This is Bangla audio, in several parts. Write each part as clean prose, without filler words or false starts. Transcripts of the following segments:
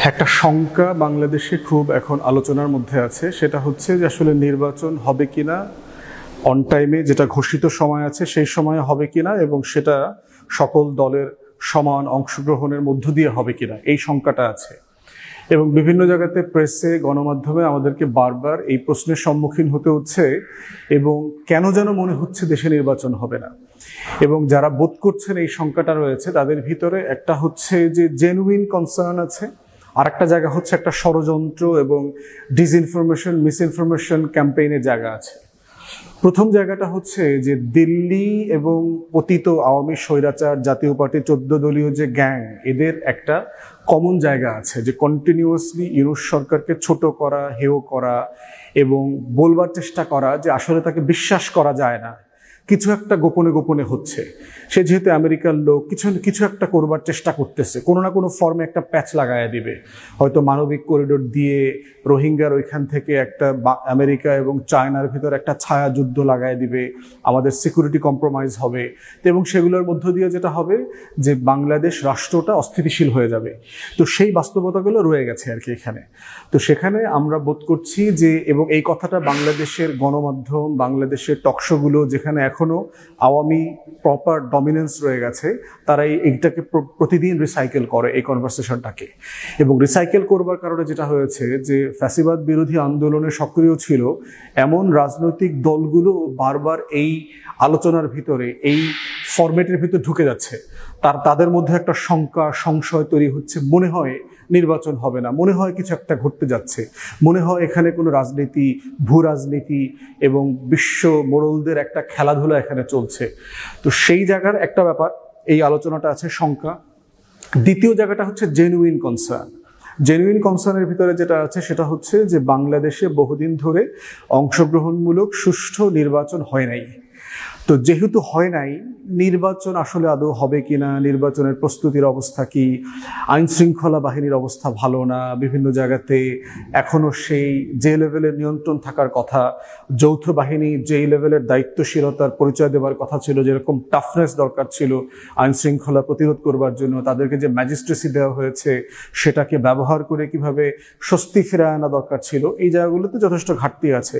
একটা শঙ্কা বাংলাদেশে খুব এখন আলোচনার মধ্যে আছে, সেটা হচ্ছে যে আসলে নির্বাচন হবে কিনা, অন টাইমে যেটা ঘোষিত সময় আছে সেই সময়ে হবে কিনা, এবং সেটা সকল দলের সমান অংশগ্রহণের মধ্য দিয়ে হবে কিনা, এই শঙ্কাটা আছে। এবং বিভিন্ন জায়গাতে প্রেসে, গণমাধ্যমে আমাদেরকে বারবার এই প্রশ্নের সম্মুখীন হতে হচ্ছে, এবং কেন যেন মনে হচ্ছে দেশে নির্বাচন হবে না। এবং যারা বোধ করছেন এই শঙ্কাটা রয়েছে, তাদের ভিতরে একটা হচ্ছে যে জেনুইন কনসার্ন আছে, আর একটা জায়গা হচ্ছে একটা ষড়যন্ত্র এবং ডিসইনফরমেশন, মিসইনফরমেশন ক্যাম্পেইনের জায়গা আছে। প্রথম জায়গাটা হচ্ছে যে দিল্লি এবং পতিত আওয়ামী স্বৈরাচার জাতীয় পার্টি 14 দলীয় যে গ্যাং, এদের একটা কমন জায়গা আছে যে কন্টিনিউয়াসলি ইউনূস সরকারকে ছোট করা, হেয় করা এবং বলবার চেষ্টা করা যে আসলে তাকে বিশ্বাস করা যায় না, কিছু একটা গোপনে গোপনে হচ্ছে। সে যেহেতু আমেরিকার লোক, কিছু একটা করবার চেষ্টা করতেছে, কোনো না কোনো ফর্মে একটা প্যাচ লাগায় দিবে, হয়তো মানবিক করিডোর দিয়ে রোহিঙ্গার ওইখান থেকে একটা আমেরিকা এবং চায়নার ভিতর একটা ছায়া যুদ্ধ লাগায় দিবে, আমাদের সিকিউরিটি কম্প্রোমাইজ হবে, এবং সেগুলোর মধ্য দিয়ে যেটা হবে যে বাংলাদেশ রাষ্ট্রটা অস্থিতিশীল হয়ে যাবে। তো সেই বাস্তবতাগুলো রয়ে গেছে আর কি এখানে। তো সেখানে আমরা বোধ করছি যে, এবং এই কথাটা বাংলাদেশের গণমাধ্যম, বাংলাদেশের টকশোগুলো যেখানে এখনো আওয়ামী প্রপার ডমিনেন্স রয়ে গেছে, তারা এইটাকে প্রতিদিন রিসাইকেল করে এই কনভারসেশনটাকে। এবং রিসাইকেল করবার কারণে যেটা হয়েছে যে ফ্যাসিবাদ বিরোধী আন্দোলনে সক্রিয় ছিল এমন রাজনৈতিক দলগুলো বারবার এই আলোচনার ভিতরে, এই ফরম্যাটের ভিতরে ঢুকে যাচ্ছে। তাদের মধ্যে একটা শঙ্কা, সংশয় তৈরি হচ্ছে, মনে হয় নির্বাচন হবে না, মনে হয় কিছু একটা ঘটতে যাচ্ছে, মনে হয় এখানে কোনো রাজনীতি, ভূ রাজনীতি এবং বিশ্ব মোড়লদের একটা খেলাধুলা এখানে চলছে। তো সেই জায়গার একটা ব্যাপার, এই আলোচনাটা আছে শঙ্কা। দ্বিতীয় জায়গাটা হচ্ছে জেনুইন কনসার্ন। জেনুইন কনসার্নের ভিতরে যেটা আছে সেটা হচ্ছে যে বাংলাদেশে বহুদিন ধরে অংশগ্রহণমূলক সুষ্ঠু নির্বাচন হয় নাই। তো যেহেতু হয় নাই, নির্বাচন আসলে আদৌ হবে কিনা, নির্বাচনের প্রস্তুতির অবস্থা কি, আইন শৃঙ্খলা বাহিনীর অবস্থা ভালো না, বিভিন্ন জায়গাতে এখনো সেই যে লেভেলের নিয়ন্ত্রণ থাকার কথা, যৌথ বাহিনী যেই লেভেলের দায়িত্বশীলতার পরিচয় দেওয়ার কথা ছিল, যেরকম টাফনেস দরকার ছিল আইন শৃঙ্খলা প্রতিরোধ করবার জন্য, তাদেরকে যে ম্যাজিস্ট্রেসি দেওয়া হয়েছে সেটাকে ব্যবহার করে কিভাবে স্বস্তি ফিরিয়ে আনা দরকার ছিল, এই জায়গাগুলোতে যথেষ্ট ঘাটতি আছে।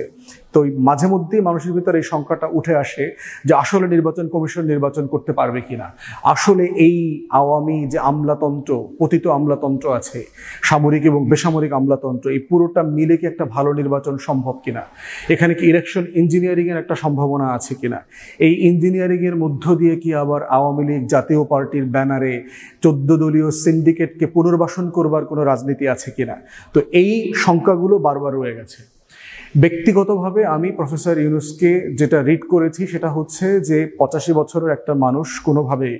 তো মাঝে মধ্যেই মানুষের ভিতরে এই সংখ্যাটা উঠে আসে যে আসলে নির্বাচন কমিশন নির্বাচন করতে পারবে কিনা, আসলে এই আওয়ামী যে আমলাতন্ত্র, পতিত আমলাতন্ত্র আছে, সামরিক এবং বেসামরিক আমলাতন্ত্র, এই পুরোটা মিলে কি একটা ভালো নির্বাচন সম্ভব কিনা, এখানে কি ইলেকশন ইঞ্জিনিয়ারিং এর একটা সম্ভাবনা আছে কিনা, এই ইঞ্জিনিয়ারিং এর মধ্য দিয়ে কি আবার আওয়ামী লীগ জাতীয় পার্টির ব্যানারে 14 দলীয় সিন্ডিকেটকে পুনর্বাসন করবার কোনো রাজনীতি আছে কিনা। তো এই শঙ্কাগুলো বারবার রয়ে গেছে। ব্যক্তিগতভাবে আমি প্রফেসর ইউনূসকে যেটা রিড করেছি সেটা হচ্ছে যে 85 বছরের একটা মানুষ কোনোভাবে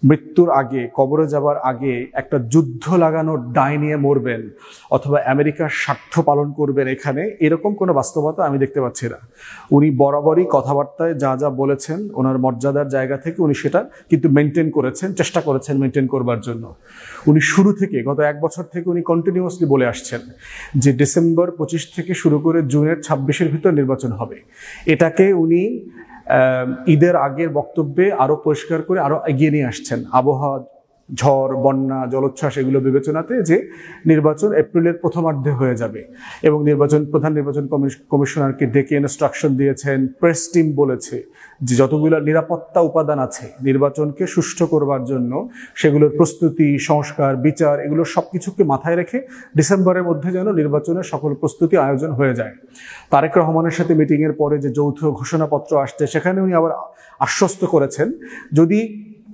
মৃত্যুর আগে, কবরে যাবার আগে একটা যুদ্ধ লাগানোর দায় নিয়ে মরবেন অথবা আমেরিকার স্বার্থ পালন করবেন, এখানে এরকম কোনো বাস্তবতা আমি দেখতে পাচ্ছি না। উনি বরাবরই কথাবার্তায় যা যা বলেছেন, ওনার মর্যাদার জায়গা থেকে উনি সেটা কিন্তু মেনটেন করেছেন, চেষ্টা করেছেন মেনটেন করবার জন্য। উনি শুরু থেকে, গত 1 বছর থেকে উনি কন্টিনিউয়াসলি বলে আসছেন যে ডিসেম্বর 25 থেকে শুরু করে জুনের 26-এর ভিতর নির্বাচন হবে। এটাকে উনি ঈদের আগের বক্তব্যে আরো পরিষ্কার করে আরো এগিয়ে নিয়ে আসছেন, আবহাওয়া, ঝড়, বন্যা, জলোচ্ছ্বাস এগুলো বিবেচনাতে, যে নির্বাচন এপ্রিলের প্রথমার্ধে হয়ে যাবে। এবং প্রধান নির্বাচন কমিশনারকে ডেকে ইনস্ট্রাকশন দিয়েছেন, প্রেস টিম বলেছে যে যতগুলো নিরাপত্তা উপাদান আছে নির্বাচনকে সুষ্ঠু করবার জন্য, সেগুলোর প্রস্তুতি, সংস্কার, বিচার, এগুলো সবকিছুকে মাথায় রেখে ডিসেম্বরের মধ্যে যেন নির্বাচনের সকল প্রস্তুতি আয়োজন হয়ে যায়। তারেক রহমানের সাথে মিটিংয়ের পরে যে যৌথ ঘোষণাপত্র আসছে, সেখানে উনি আবার আশ্বস্ত করেছেন যদি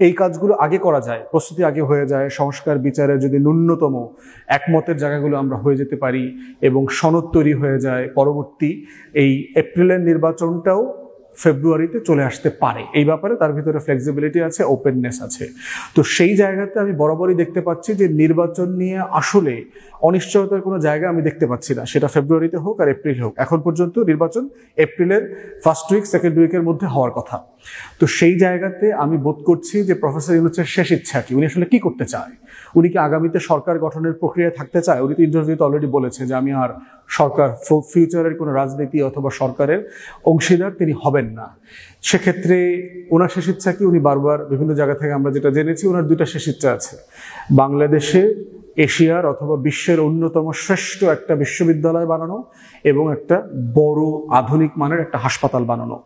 এই কাজগুলো আগে করা যায়, প্রস্তুতি আগে হয়ে যায়, সংস্কার বিচারে যদি ন্যূনতম একমতের জায়গাগুলো আমরা হয়ে যেতে পারি এবং সনদ তৈরি হয়ে যায়, পরবর্তী এই এপ্রিলের নির্বাচনটাও ফেব্রুয়ারিতে চলে আসতে পারে। এই ব্যাপারে তার ভিতরে ফ্লেক্সিবিলিটি আছে, ওপেননেস আছে। তো সেই জায়গাতে আমি বরাবরই দেখতে পাচ্ছি যে নির্বাচন নিয়ে আসলে অনিশ্চয়তার কোনো জায়গা আমি দেখতে পাচ্ছি না, সেটা ফেব্রুয়ারিতে হোক আর এপ্রিল হোক। এখন পর্যন্ত নির্বাচন এপ্রিলের ফার্স্ট উইক, সেকেন্ড উইকের মধ্যে হওয়ার কথা। তো সেই জায়গাতে আমি বোধ করছি যে প্রফেসর ইউনূসের শেষ ইচ্ছা কি, উনি আসলে কি করতে চায়। উনি কি আগামীতে সরকার গঠনের প্রক্রিয়ায় থাকতে চায়? উনি তো ইন্টারভিউতে অলরেডি বলেছে যে আমি আর সরকার ফিউচারের কোনো রাজনীতি অথবা সরকারের অংশীদার তিনি হবেন না। সেক্ষেত্রে ওনার শেষ ইচ্ছা কি? উনি বারবার বিভিন্ন জায়গা থেকে আমরা যেটা জেনেছি, ওনার দুইটা শেষ ইচ্ছা আছে। বাংলাদেশে এশিয়ার অথবা বিশ্বের অন্যতম শ্রেষ্ঠ একটা বিশ্ববিদ্যালয় বানানো এবং একটা বড় আধুনিক মানের একটা হাসপাতাল বানানো,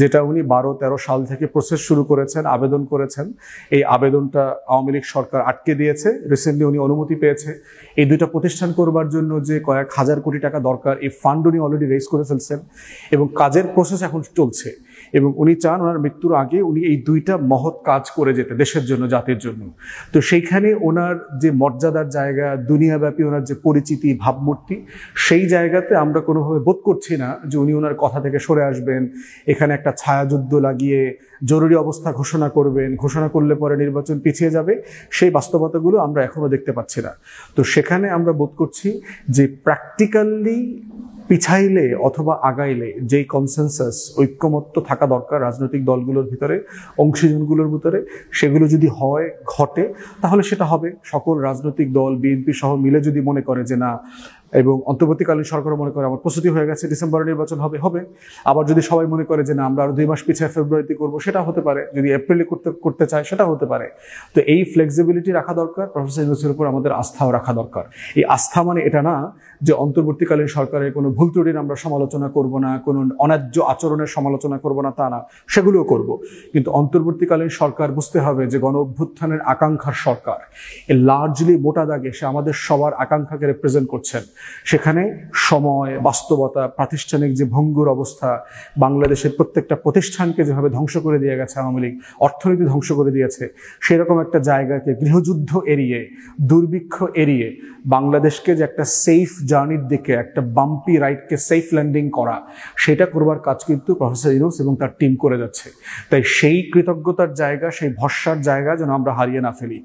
যেটা উনি 12-13 সাল থেকে প্রসেস শুরু করেছেন, আবেদন করেছেন। এই আবেদনটা আওয়ামী লীগ সরকার আটকে দিয়েছে। রিসেন্টলি উনি অনুমতি পেয়েছে। এই দুইটা প্রতিষ্ঠান করবার জন্য যে কয়েক হাজার কোটি টাকা দরকার, এই ফান্ড উনি অলরেডি রেজ করে ফেলছেন এবং কাজের প্রসেস এখন চলছে। এবং উনি চান ওনার মৃত্যুর আগে উনি এই দুইটা মহৎ কাজ করে যেতে, দেশের জন্য, জাতির জন্য। তো সেইখানে ওনার যে মর্যাদার জায়গা, দুনিয়াব্যাপী ওনার যে পরিচিতি, ভাবমূর্তি, সেই জায়গাতে আমরা কোনোভাবে বোধ করছি না যে উনি ওনার কথা থেকে সরে আসবেন, এখানে একটা ছায়াযুদ্ধ লাগিয়ে জরুরি অবস্থা ঘোষণা করবেন, ঘোষণা করলে পরে নির্বাচন পিছিয়ে যাবে। সেই বাস্তবতাগুলো আমরা এখনো দেখতে পাচ্ছি না। তো সেখানে আমরা বোধ করছি যে প্র্যাকটিক্যালি পিছাইলে অথবা আগাইলে যেই কনসেনসাস, ঐক্যমত্য থাকা দরকার রাজনৈতিক দলগুলোর ভিতরে, অংশীজনগুলোর ভিতরে, সেগুলো যদি হয়, ঘটে, তাহলে সেটা হবে। সকল রাজনৈতিক দল, বিএনপি সহ মিলে যদি মনে করে যে না, এবং অন্তর্বর্তীকালীন সরকারও মনে করে আমার প্রস্তুতি হয়ে গেছে, ডিসেম্বরে নির্বাচন হবে, হবে। আবার যদি সবাই মনে করে যে না, আমরা আরো 2 মাস পিছিয়ে ফেব্রুয়ারিতে করবো, সেটা হতে পারে। যদি এপ্রিলে করতে চায়, সেটা হতে পারে। তো এই ফ্লেক্সিবিলিটি রাখা দরকার। প্রফেসর ইউনূসের উপর আমাদের আস্থাও রাখা দরকার। এই আস্থা মানে এটা না যে অন্তর্বর্তীকালীন সরকারের কোনো ভুল ত্রুটির আমরা সমালোচনা করব না, কোনো অন্যায্য আচরণের সমালোচনা করব না, তা না, সেগুলোও করব। কিন্তু অন্তর্বর্তীকালীন সরকার বুঝতে হবে যে গণ অভ্যুত্থানের আকাঙ্ক্ষার সরকার, লার্জলি মোটা দাগে সে আমাদের সবার আকাঙ্ক্ষাকে রিপ্রেজেন্ট করছেন। সেখানে সময়, বাস্তবতা, প্রাতিষ্ঠানিক যে ভঙ্গুর অবস্থা, বাংলাদেশের প্রত্যেকটা প্রতিষ্ঠানকে যেভাবে ধ্বংস করে দিয়ে গেছে আওয়ামী লীগ, অর্থনীতি ধ্বংস করে দিয়েছে, সেরকম একটা জায়গাকে গৃহযুদ্ধ এড়িয়ে, দুর্ভিক্ষ এড়িয়ে বাংলাদেশকে যে একটা সেফ জার্নির দিকে, একটা বাম্পি রাইডকে সেফ ল্যান্ডিং করা, সেটা করবার কাজ কিন্তু প্রফেসর ইউনূস এবং তার টিম করে যাচ্ছে। তাই সেই কৃতজ্ঞতার জায়গা, সেই ভরসার জায়গা যেন আমরা হারিয়ে না ফেলি।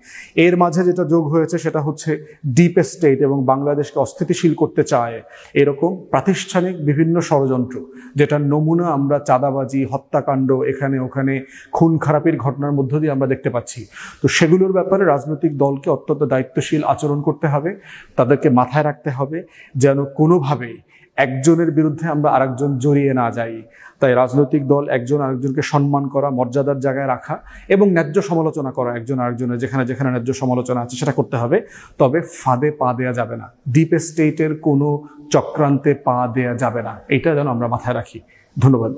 এর মাঝে যেটা যোগ হয়েছে সেটা হচ্ছে ডিপ স্টেট এবং বাংলাদেশকে অস্থিতিশীল করতে চায় এরকম প্রাতিষ্ঠানিক বিভিন্ন ষড়যন্ত্র, যেটার নমুনা আমরা চাঁদাবাজি, হত্যাকাণ্ড, এখানে ওখানে খুন খারাপির ঘটনার মধ্য দিয়ে আমরা দেখতে পাচ্ছি। তো সেগুলোর ব্যাপারে রাজনৈতিক দলকে অত্যন্ত দায়িত্বশীল আচরণ করতে হবে। তাদেরকে মাথায় রাখতে হবে যেন কোনোভাবেই একজনের বিরুদ্ধে আমরা আরেকজন জড়িয়ে না যাই। তাই রাজনৈতিক দল একজন আরেকজনকে সম্মান করা, মর্যাদার জায়গায় রাখা এবং ন্যায্য সমালোচনা করা একজন আরেকজনের, যেখানে যেখানে ন্যায্য সমালোচনা আছে সেটা করতে হবে। তবে ফাঁদে পা দেয়া যাবে না, ডিপ স্টেটের কোনো চক্রান্তে পা দেয়া যাবে না। এটা যেন আমরা মাথায় রাখি। ধন্যবাদ।